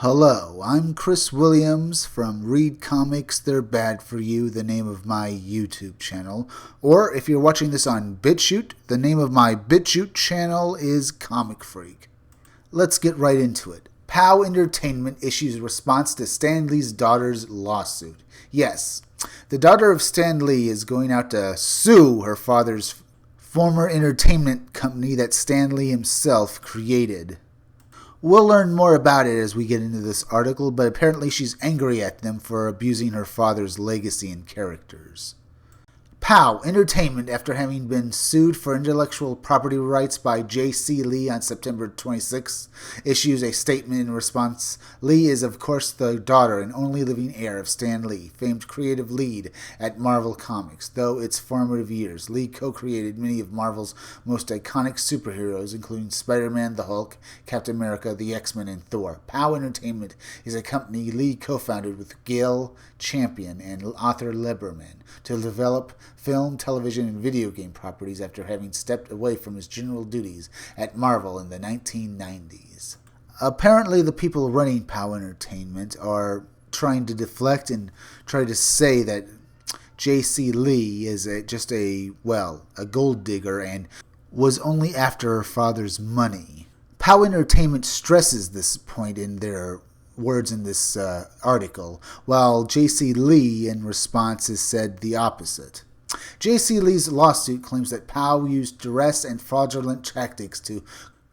Hello, I'm Chris Williams from Read Comics They're Bad For You, the name of my YouTube channel. Or if you're watching this on BitChute, the name of my BitChute channel is Comic Freak. Let's get right into it. POW Entertainment issues a response to Stan Lee's daughter's lawsuit. Yes, the daughter of Stan Lee is going out to sue her father's former entertainment company that Stan Lee himself created. We'll learn more about it as we get into this article, but apparently she's angry at them for abusing her father's legacy and characters. POW Entertainment, after having been sued for intellectual property rights by J.C. Lee on September 26, issues a statement in response. Lee is, of course, the daughter and only living heir of Stan Lee, famed creative lead at Marvel Comics. Though its formative years, Lee co-created many of Marvel's most iconic superheroes, including Spider-Man, the Hulk, Captain America, the X-Men, and Thor. POW Entertainment is a company Lee co-founded with Gail Champion and Arthur Lieberman to develop film, television, and video game properties after having stepped away from his general duties at Marvel in the 1990s. Apparently, the people running POW Entertainment are trying to deflect and try to say that J.C. Lee is just a gold digger and was only after her father's money. POW Entertainment stresses this point in their words in this article, while J.C. Lee in response has said the opposite. J.C. Lee's lawsuit claims that POW used duress and fraudulent tactics to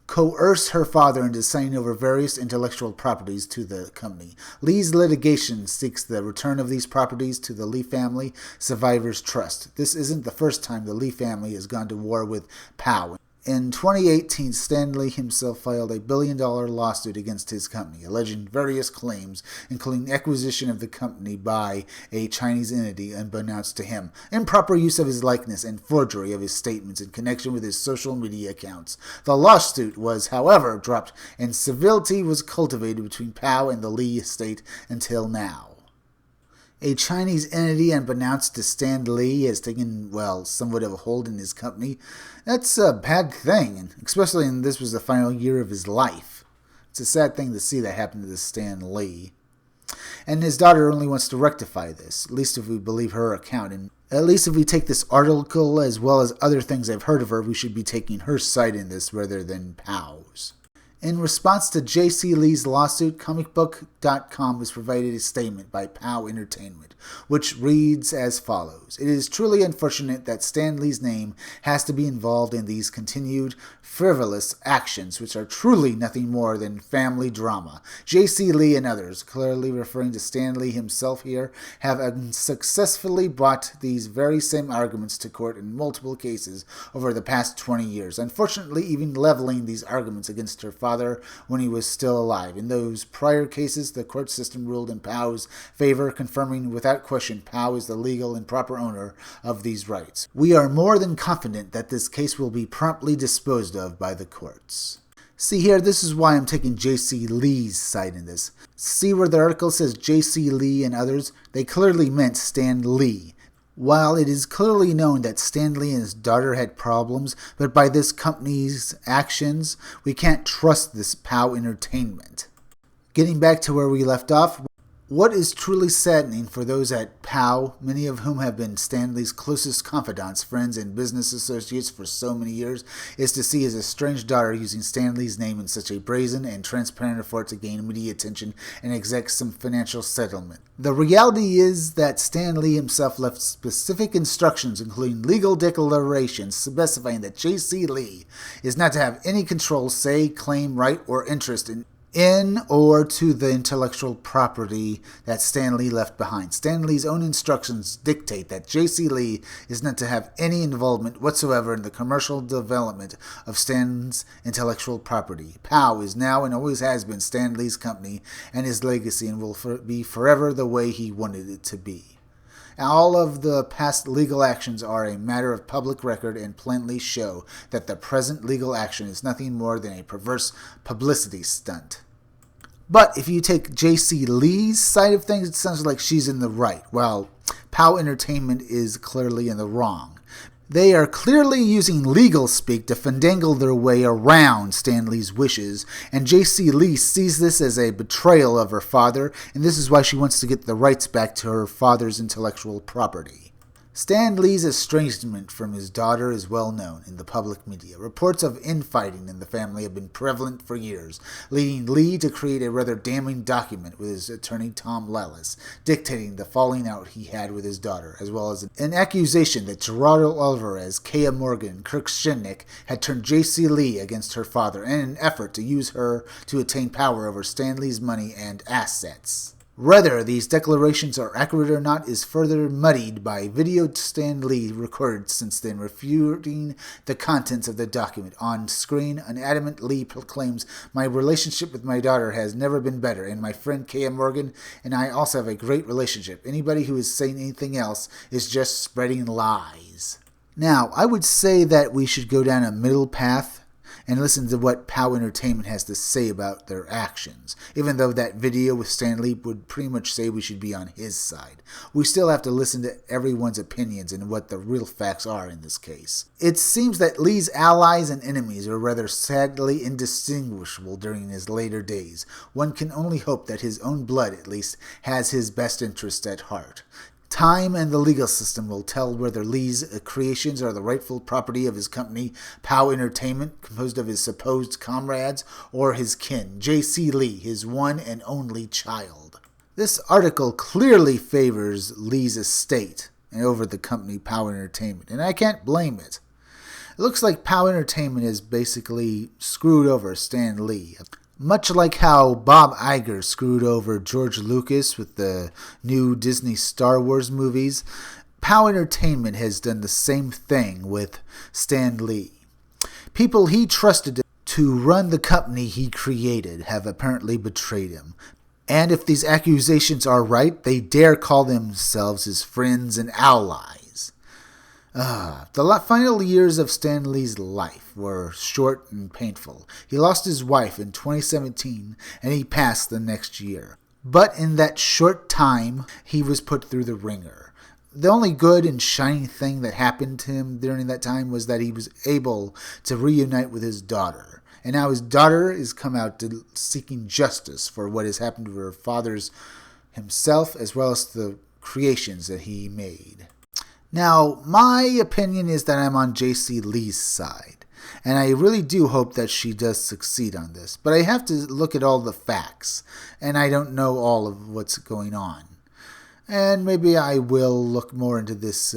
coerce her father into signing over various intellectual properties to the company. Lee's litigation seeks the return of these properties to the Lee family survivors' trust. This isn't the first time the Lee family has gone to war with POW. In 2018, Stan Lee himself filed a billion-dollar lawsuit against his company, alleging various claims, including acquisition of the company by a Chinese entity unbeknownst to him, improper use of his likeness, and forgery of his statements in connection with his social media accounts. The lawsuit was, however, dropped, and civility was cultivated between POW and the Lee estate until now. A Chinese entity unbeknownst to Stan Lee has taken, somewhat of a hold in his company. That's a bad thing, and especially when this was the final year of his life. It's a sad thing to see that happen to this Stan Lee. And his daughter only wants to rectify this, at least if we believe her account. And at least if we take this article as well as other things I've heard of her, we should be taking her side in this rather than POW's. In response to J.C. Lee's lawsuit, comicbook.com has provided a statement by POW Entertainment, which reads as follows. It is truly unfortunate that Stan Lee's name has to be involved in these continued frivolous actions, which are truly nothing more than family drama. J.C. Lee and others, clearly referring to Stan Lee himself here, have unsuccessfully brought these very same arguments to court in multiple cases over the past 20 years, unfortunately even leveling these arguments against her father when he was still alive. In those prior cases, the court system ruled in POW's favor, confirming without question POW is the legal and proper owner of these rights. We are more than confident that this case will be promptly disposed of by the courts. See here, this is why I'm taking J.C. Lee's side in this. See where the article says J.C. Lee and others? They clearly meant Stan Lee. While it is clearly known that Stan Lee and his daughter had problems, but by this company's actions, we can't trust this POW Entertainment. Getting back to where we left off, what is truly saddening for those at POW, many of whom have been Stan Lee's closest confidants, friends, and business associates for so many years, is to see his estranged daughter using Stan Lee's name in such a brazen and transparent effort to gain media attention and exact some financial settlement. The reality is that Stan Lee himself left specific instructions, including legal declarations, specifying that J.C. Lee is not to have any control, say, claim, right, or interest in or to the intellectual property that Stan Lee left behind. Stan Lee's own instructions dictate that J.C. Lee is not to have any involvement whatsoever in the commercial development of Stan's intellectual property. POW is now and always has been Stan Lee's company and his legacy, and will be forever the way he wanted it to be. All of the past legal actions are a matter of public record and plainly show that the present legal action is nothing more than a perverse publicity stunt. But if you take J.C. Lee's side of things, it sounds like she's in the right, while POW Entertainment is clearly in the wrong. They are clearly using legal speak to finagle their way around Stan Lee's wishes, and J.C. Lee sees this as a betrayal of her father, and this is why she wants to get the rights back to her father's intellectual property. Stan Lee's estrangement from his daughter is well known in the public media. Reports of infighting in the family have been prevalent for years, leading Lee to create a rather damning document with his attorney Tom Lellis, dictating the falling out he had with his daughter, as well as an accusation that Gerardo Alvarez, Kaya Morgan, and Kirk Shinnick had turned J.C. Lee against her father in an effort to use her to attain power over Stan Lee's money and assets. Whether these declarations are accurate or not is further muddied by video Stan Lee recorded since then refuting the contents of the document. On screen, an adamant Lee proclaims, "My relationship with my daughter has never been better, and my friend Kaya Morgan and I also have a great relationship. Anybody who is saying anything else is just spreading lies." Now, I would say that we should go down a middle path and listen to what POW Entertainment has to say about their actions. Even though that video with Stan Lee would pretty much say we should be on his side, we still have to listen to everyone's opinions and what the real facts are in this case. It seems that Lee's allies and enemies are rather sadly indistinguishable during his later days. One can only hope that his own blood, at least, has his best interest at heart. Time and the legal system will tell whether Lee's creations are the rightful property of his company, POW Entertainment, composed of his supposed comrades, or his kin, J.C. Lee, his one and only child. This article clearly favors Lee's estate and over the company POW Entertainment, and I can't blame it. It looks like POW Entertainment has basically screwed over Stan Lee. Much like how Bob Iger screwed over George Lucas with the new Disney Star Wars movies, POW Entertainment has done the same thing with Stan Lee. People he trusted to run the company he created have apparently betrayed him. And if these accusations are right, they dare call themselves his friends and allies. The final years of Stan Lee's life were short and painful. He lost his wife in 2017, and he passed the next year. But in that short time, he was put through the ringer. The only good and shining thing that happened to him during that time was that he was able to reunite with his daughter. And now his daughter has come out to seeking justice for what has happened to her father's himself, as well as the creations that he made. Now, my opinion is that I'm on J.C. Lee's side, and I really do hope that she does succeed on this. But I have to look at all the facts, and I don't know all of what's going on. And maybe I will look more into this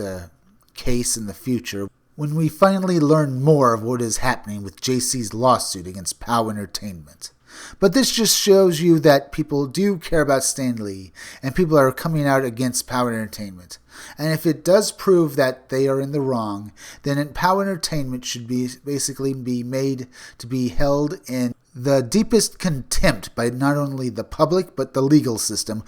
case in the future when we finally learn more of what is happening with J.C.'s lawsuit against POW Entertainment. But this just shows you that people do care about Stan Lee, and people are coming out against POW Entertainment. And if it does prove that they are in the wrong, then POW Entertainment should basically be made to be held in the deepest contempt by not only the public but the legal system,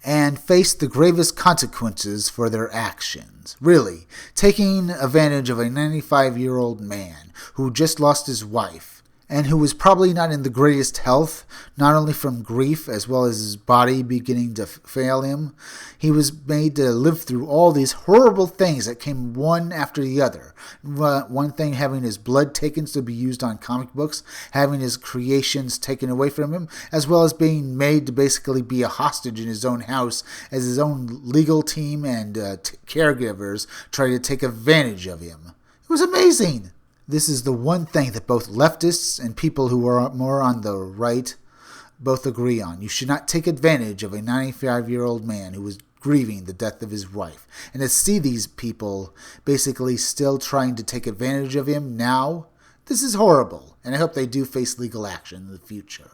and face the gravest consequences for their actions. Really, taking advantage of a 95-year-old man who just lost his wife, and who was probably not in the greatest health, not only from grief as well as his body beginning to fail him. He was made to live through all these horrible things that came one after the other. One thing, having his blood taken to be used on comic books, having his creations taken away from him, as well as being made to basically be a hostage in his own house as his own legal team and caregivers try to take advantage of him. It was amazing! This is the one thing that both leftists and people who are more on the right both agree on. You should not take advantage of a 95-year-old man who was grieving the death of his wife. And to see these people basically still trying to take advantage of him now, this is horrible. And I hope they do face legal action in the future.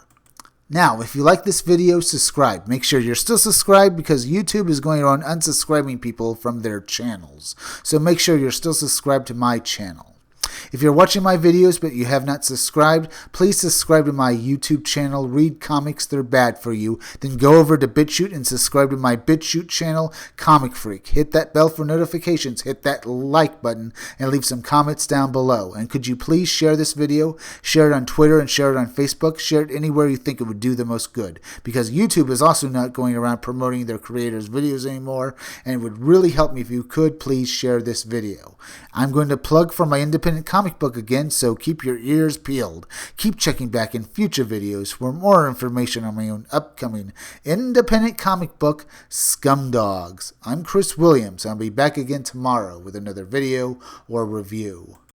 Now, if you like this video, subscribe. Make sure you're still subscribed because YouTube is going around unsubscribing people from their channels. So make sure you're still subscribed to my channel. If you're watching my videos but you have not subscribed, please subscribe to my YouTube channel, Read Comics They're Bad For You. Then go over to BitChute and subscribe to my BitChute channel, Comic Freak. Hit that bell for notifications, hit that like button, and leave some comments down below. And could you please share this video, share it on Twitter and share it on Facebook, share it anywhere you think it would do the most good. Because YouTube is also not going around promoting their creators' videos anymore, and it would really help me if you could please share this video. I'm going to plug for my independent comic book again, so keep your ears peeled. Keep checking back in future videos for more information on my own upcoming independent comic book, Scumdogs. I'm Chris Williams. I'll be back again tomorrow with another video or review.